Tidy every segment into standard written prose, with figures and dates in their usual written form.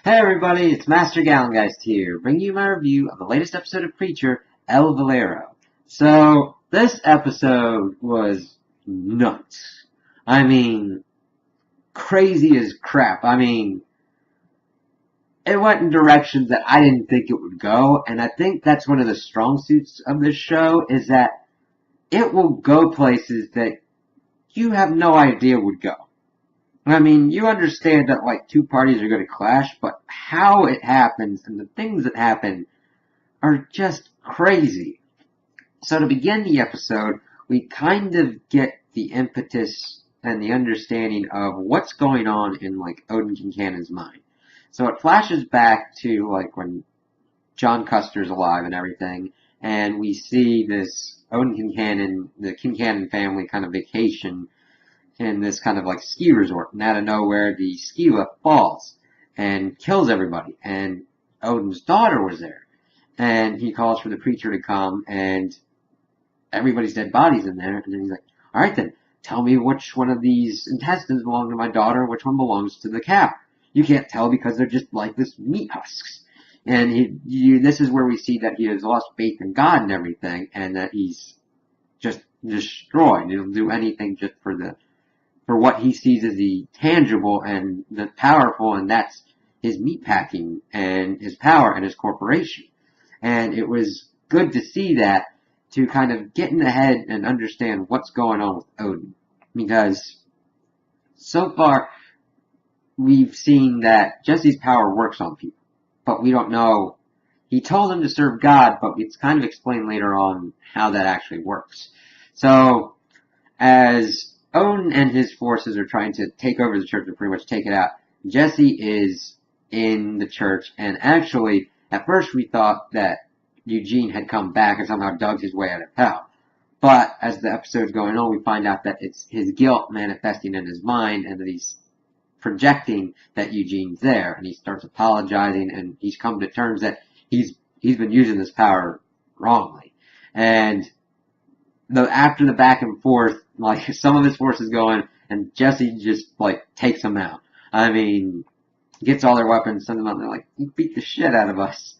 Hey everybody, it's Master Gallengeist here, bringing you my review of the latest episode of Preacher, El Valero. So, this episode was nuts. I mean, crazy as crap. I mean, it went in directions that I didn't think it would go, and I think that's one of the strong suits of this show, is that it will go places that you have no idea would go. I mean, you understand that, like, two parties are going to clash, but how it happens and the things that happen are just crazy. So to begin the episode, we kind of get the impetus and the understanding of what's going on in, like, Odin Kincannon's mind. So it flashes back to, like, when John Custer's alive and everything, and we see this Odin Kincannon, the Kincannon family kind of vacation in this kind of like ski resort, and out of nowhere the ski lift falls and kills everybody, and Odin's daughter was there, and he calls for the preacher to come, and everybody's dead bodies in there, and then he's like, alright then, tell me which one of these intestines belong to my daughter, which one belongs to the cow. You can't tell because they're just like this meat husks. And this is where we see that he has lost faith in God and everything, and that he's just destroyed. He'll do anything just for what he sees as the tangible and the powerful, and that's his meatpacking and his power and his corporation. And it was good to see that, to kind of get in the head and understand what's going on with Odin. Because so far, we've seen that Jesse's power works on people, but we don't know. He told them to serve God, but it's kind of explained later on how that actually works. So, as Odin and his forces are trying to take over the church and pretty much take it out, Jesse is in the church, and actually, at first we thought that Eugene had come back and somehow dug his way out of hell. But as the episode's going on, we find out that it's his guilt manifesting in his mind, and that he's projecting that Eugene's there, and he starts apologizing, and he's come to terms that he's been using this power wrongly. And after the back and forth, like, some of his forces go in, and Jesse just, like, takes them out. I mean, gets all their weapons, sends them out, and they're like, you beat the shit out of us.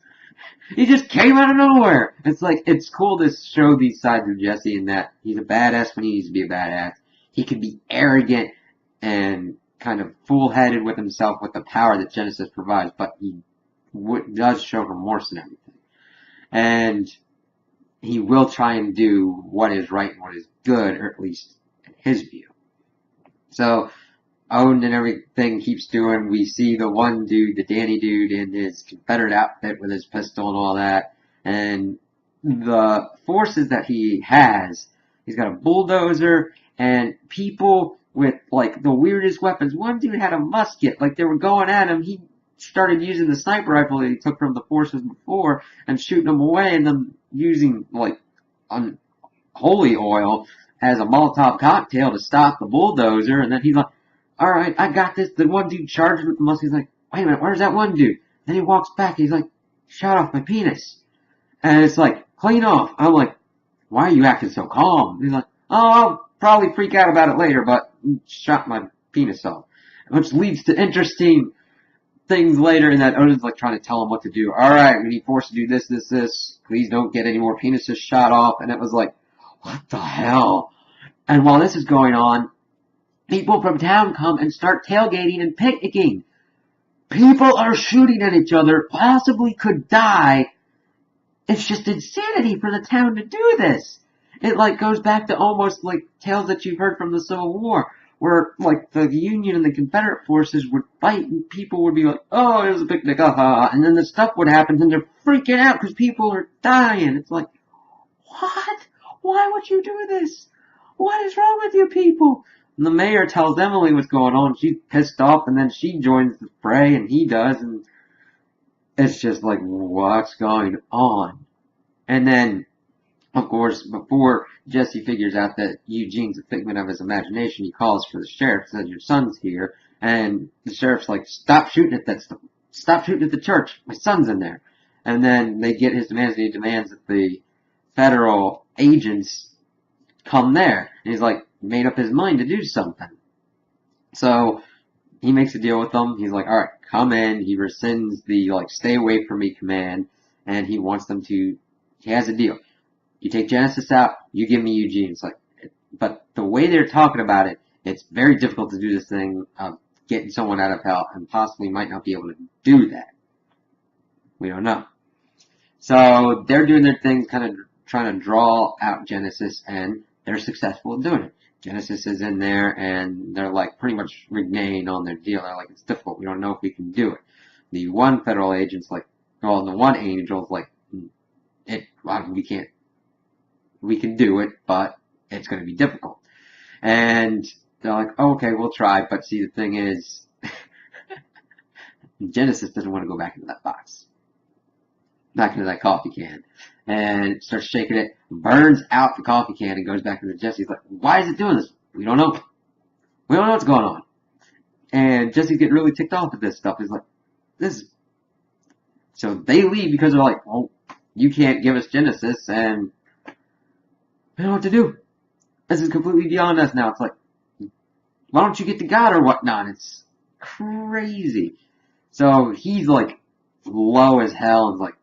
He just came out of nowhere. It's like, it's cool to show these sides of Jesse, in that he's a badass when he needs to be a badass. He can be arrogant and kind of fool-headed with himself with the power that Genesis provides, but he does show remorse and everything. And he will try and do what is right and what is good, or at least in his view. So, Odin and everything keeps doing. We see the one dude, the Danny dude, in his Confederate outfit with his pistol and all that. And the forces that he has, he's got a bulldozer and people with, like, the weirdest weapons. One dude had a musket, like they were going at him. He started using the sniper rifle that he took from the forces before and shooting them away, and then using, like, holy oil as a Molotov cocktail to stop the bulldozer. And then he's like, alright, I got this. The one dude charged with the musket. He's like, wait a minute, where's that one dude? Then he walks back, he's like, shot off my penis. And it's like, clean off. I'm like, why are you acting so calm? He's like, oh, I'll probably freak out about it later, but shot my penis off. Which leads to interesting things later, in that Odin's like trying to tell him what to do. Alright, we need force to do this, this, this. Please don't get any more penises shot off. And it was like, what the hell? And while this is going on, people from town come and start tailgating and picnicking. People are shooting at each other, possibly could die. It's just insanity for the town to do this. It, like, goes back to almost like tales that you've heard from the Civil War, where, like, the Union and the Confederate forces would fight, and people would be like, oh, it was a picnic, and then the stuff would happen, and they're freaking out because people are dying. It's like, what? Why would you do this? What is wrong with you people? And the mayor tells Emily what's going on. She's pissed off, and then she joins the fray, and he does, and it's just like, what's going on? And then, of course, before Jesse figures out that Eugene's a figment of his imagination, he calls for the sheriff, says, your son's here, and the sheriff's like, stop shooting at that stuff. Stop shooting at the church. My son's in there. And then they get his demands, and he demands that the federal agents come there. And he's like, made up his mind to do something. So, he makes a deal with them. He's like, alright, come in. He rescinds the, like, stay away from me command, and he wants them to, he has a deal. You take Genesis out, you give me Eugene. It's like, but the way they're talking about it, it's very difficult to do this thing of getting someone out of hell, and possibly might not be able to do that. We don't know. So they're doing their thing, kind of trying to draw out Genesis, and they're successful in doing it. Genesis is in there, and they're like pretty much reneging on their deal. They're like, it's difficult. We don't know if we can do it. The one federal agent's like, well, the one angel's like, we can't. We can do it, but it's going to be difficult. And they're like, oh, okay, we'll try. But see, the thing is, Genesis doesn't want to go back into that box. Back into that coffee can. And starts shaking it, burns out the coffee can, and goes back into Jesse's like, why is it doing this? We don't know. We don't know what's going on. And Jesse's getting really ticked off at this stuff. He's like, this. So they leave because they're like, well, you can't give us Genesis, and I don't know what to do. This is completely beyond us now. It's like, why don't you get to God or whatnot? It's crazy. So he's like low as hell and like,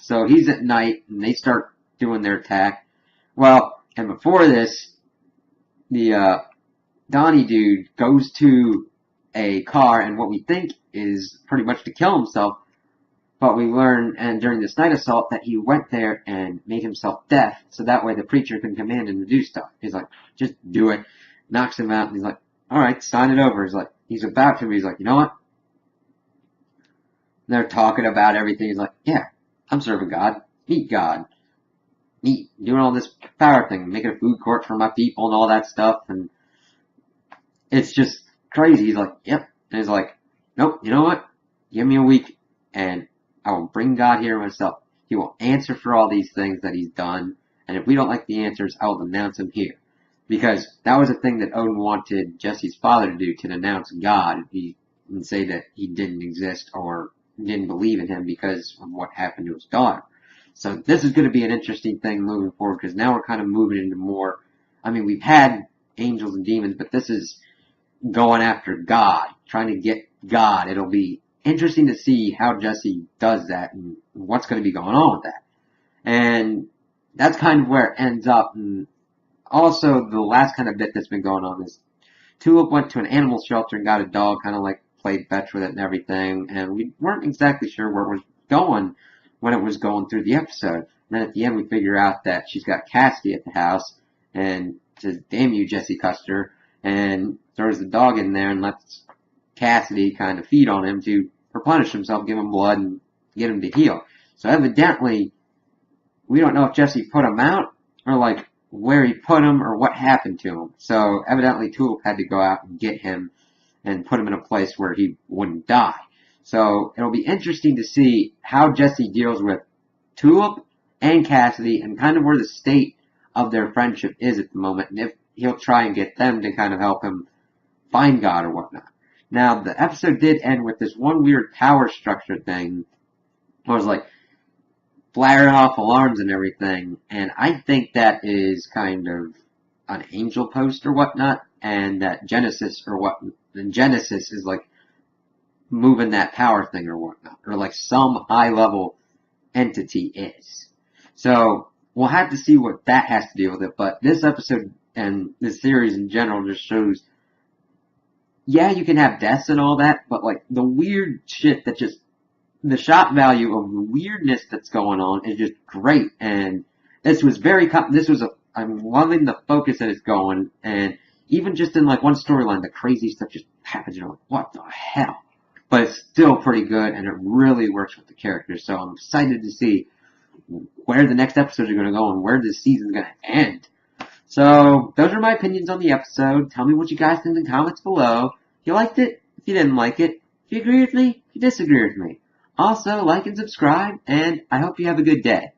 so he's at night and they start doing their attack. Well, and before this, the Donnie dude goes to a car, and what we think is pretty much to kill himself, but we learn, and during this night assault, that he went there and made himself deaf, so that way the preacher can command him to do stuff. He's like, just do it. Knocks him out, and he's like, alright, sign it over. He's like, he's about to, but he's like, you know what? They're talking about everything. He's like, yeah, I'm serving God. Meet God. Neat. Doing all this power thing, making a food court for my people and all that stuff, and it's just crazy. He's like, yep. And he's like, nope, you know what? Give me a week, and I will bring God here myself. He will answer for all these things that he's done, and if we don't like the answers, I will denounce him here. Because that was a thing that Odin wanted Jesse's father to do, to denounce God and say that he didn't exist or didn't believe in him because of what happened to his daughter. So this is going to be an interesting thing moving forward, because now we're kind of moving into more, I mean, we've had angels and demons, but this is going after God, trying to get God. It'll be interesting to see how Jesse does that and what's going to be going on with that. And that's kind of where it ends up. And also, the last kind of bit that's been going on is Tulip went to an animal shelter and got a dog, kind of like played fetch with it and everything, and we weren't exactly sure where it was going when it was going through the episode. And then at the end we figure out that she's got Cassidy at the house, and says, damn you, Jesse Custer, and throws the dog in there and lets Cassidy kind of feed on him to replenish himself, give him blood, and get him to heal. So evidently, we don't know if Jesse put him out, or like where he put him, or what happened to him. So evidently Tulip had to go out and get him and put him in a place where he wouldn't die. So it'll be interesting to see how Jesse deals with Tulip and Cassidy, and kind of where the state of their friendship is at the moment, and if he'll try and get them to kind of help him find God or whatnot. Now, the episode did end with this one weird power structure thing, where it was like flaring off alarms and everything, and I think that is kind of an angel post or whatnot, and that Genesis is like moving that power thing or whatnot, or like some high level entity is. So we'll have to see what that has to deal with it, but this episode and this series in general just shows, yeah, you can have deaths and all that, but like the weird shit that just, the shock value of the weirdness that's going on is just great. And this was I'm loving the focus that it's going, and even just in like one storyline, the crazy stuff just happens. You're like, what the hell? But it's still pretty good, and it really works with the characters. So I'm excited to see where the next episodes are going to go and where this season's going to end. So those are my opinions on the episode. Tell me what you guys think in the comments below. If you liked it, if you didn't like it, if you agree with me, if you disagree with me. Also, like and subscribe, and I hope you have a good day.